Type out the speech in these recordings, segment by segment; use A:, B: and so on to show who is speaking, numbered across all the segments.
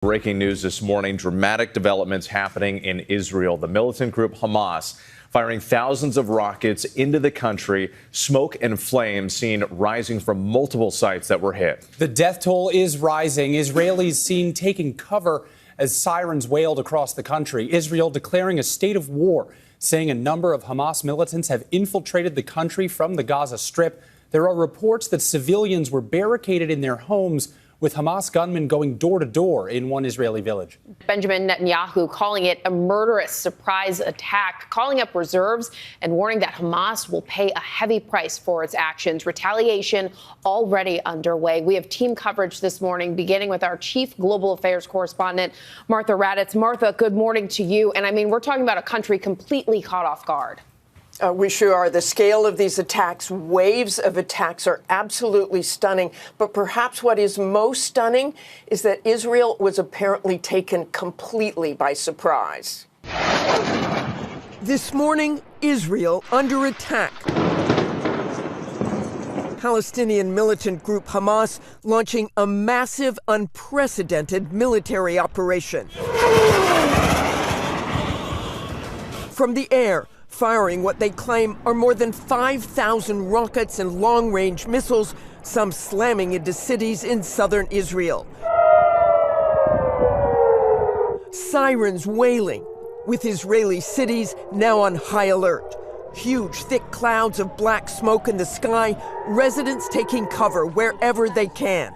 A: Breaking news this morning, dramatic developments happening in Israel. The militant group Hamas firing thousands of rockets into the country, smoke and flames seen rising from multiple sites that were hit.
B: The death toll is rising. Israelis seen taking cover as sirens wailed across the country. Israel declaring a state of war, saying a number of Hamas militants have infiltrated the country from the Gaza Strip. There are reports that civilians were barricaded in their homes, with Hamas gunmen going door to door in one Israeli village.
C: Benjamin Netanyahu calling it a murderous surprise attack, calling up reserves and warning that Hamas will pay a heavy price for its actions. Retaliation already underway. We have team coverage this morning, beginning with our chief global affairs correspondent, Martha Raddatz. Martha, good morning to you. And I mean, we're talking about a country completely caught off guard.
D: We sure are. The scale of these attacks, waves of attacks, are absolutely stunning. But perhaps what is most stunning is that Israel was apparently taken completely by surprise. This morning, Israel under attack. Palestinian militant group Hamas launching a massive, unprecedented military operation. From the air, firing what they claim are more than 5,000 rockets and long-range missiles, some slamming into cities in southern Israel. Sirens wailing, with Israeli cities now on high alert. Huge, thick clouds of black smoke in the sky, residents taking cover wherever they can.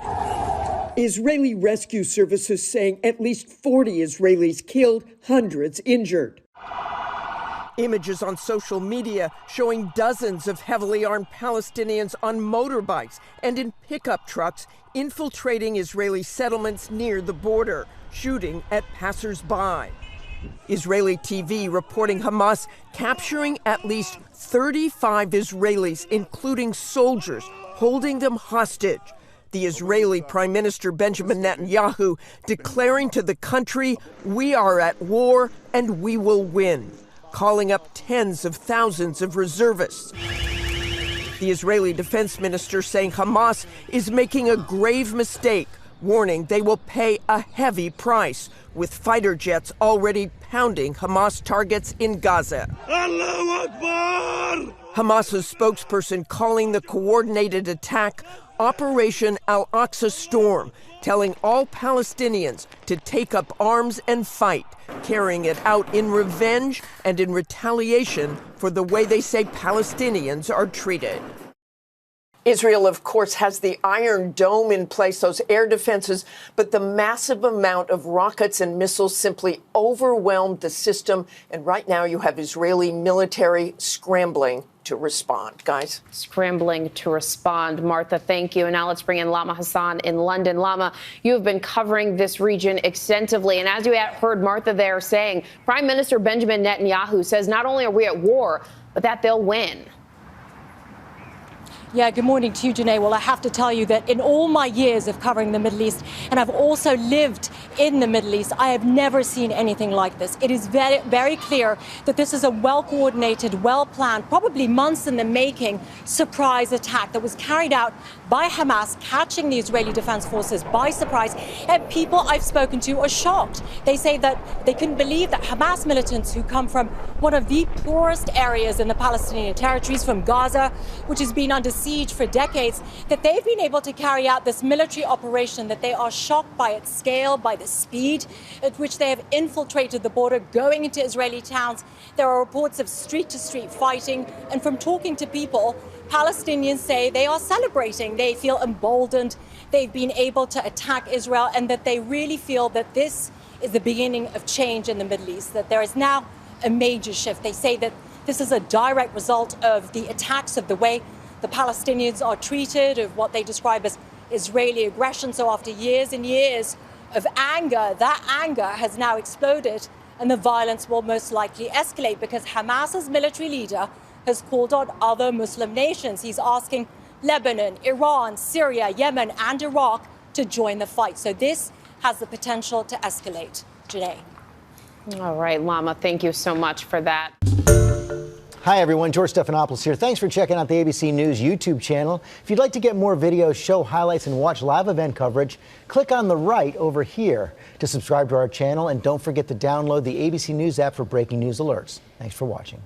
D: Israeli rescue services saying at least 40 Israelis killed, hundreds injured. Images on social media showing dozens of heavily armed Palestinians on motorbikes and in pickup trucks infiltrating Israeli settlements near the border, shooting at passers-by. Israeli TV reporting Hamas capturing at least 35 Israelis, including soldiers, holding them hostage. The Israeli Prime Minister Benjamin Netanyahu declaring to the country, "We are at war and we will win," calling up tens of thousands of reservists. The Israeli defense minister saying Hamas is making a grave mistake, warning they will pay a heavy price, with fighter jets already pounding Hamas targets in Gaza. Allahu Akbar! Hamas's spokesperson calling the coordinated attack Operation Al-Aqsa Storm, telling all Palestinians to take up arms and fight, carrying it out in revenge and in retaliation for the way they say Palestinians are treated. Israel, of course, has the Iron Dome in place, those air defenses, but the massive amount of rockets and missiles simply overwhelmed the system. And right now you have Israeli military scrambling to respond. Guys?
C: Scrambling to respond. Martha, thank you. And now let's bring in Lama Hassan in London. Lama, you have been covering this region extensively. And as you heard Martha there saying, Prime Minister Benjamin Netanyahu says not only are we at war, but that they'll win.
E: Yeah, good morning to you, Janae. Well, I have to tell you that in all my years of covering the Middle East, and I've also lived in the Middle East, I have never seen anything like this. It is very, very clear that this is a well-coordinated, well-planned, probably months in the making, surprise attack that was carried out by Hamas, catching the Israeli Defense Forces by surprise. And people I've spoken to are shocked. They say that they couldn't believe that Hamas militants who come from one of the poorest areas in the Palestinian territories, from Gaza, which has been under siege for decades, that they've been able to carry out this military operation, that they are shocked by its scale, by the speed at which they have infiltrated the border, going into Israeli towns. There are reports of street-to-street fighting, and from talking to people, Palestinians say they are celebrating. They feel emboldened. They've been able to attack Israel, and that they really feel that this is the beginning of change in the Middle East, that there is now a major shift. They say that this is a direct result of the attacks, of the way the Palestinians are treated, of what they describe as Israeli aggression. So after years and years of anger, that anger has now exploded, and the violence will most likely escalate, because Hamas's military leader has called on other Muslim nations. He's asking Lebanon, Iran, Syria, Yemen, and Iraq to join the fight. So this has the potential to escalate. Janae.
C: All right, Lama, thank you so much for that.
F: Hi, everyone. George Stephanopoulos here. Thanks for checking out the ABC News YouTube channel. If you'd like to get more videos, show highlights, and watch live event coverage, click on the right over here to subscribe to our channel. And don't forget to download the ABC News app for breaking news alerts. Thanks for watching.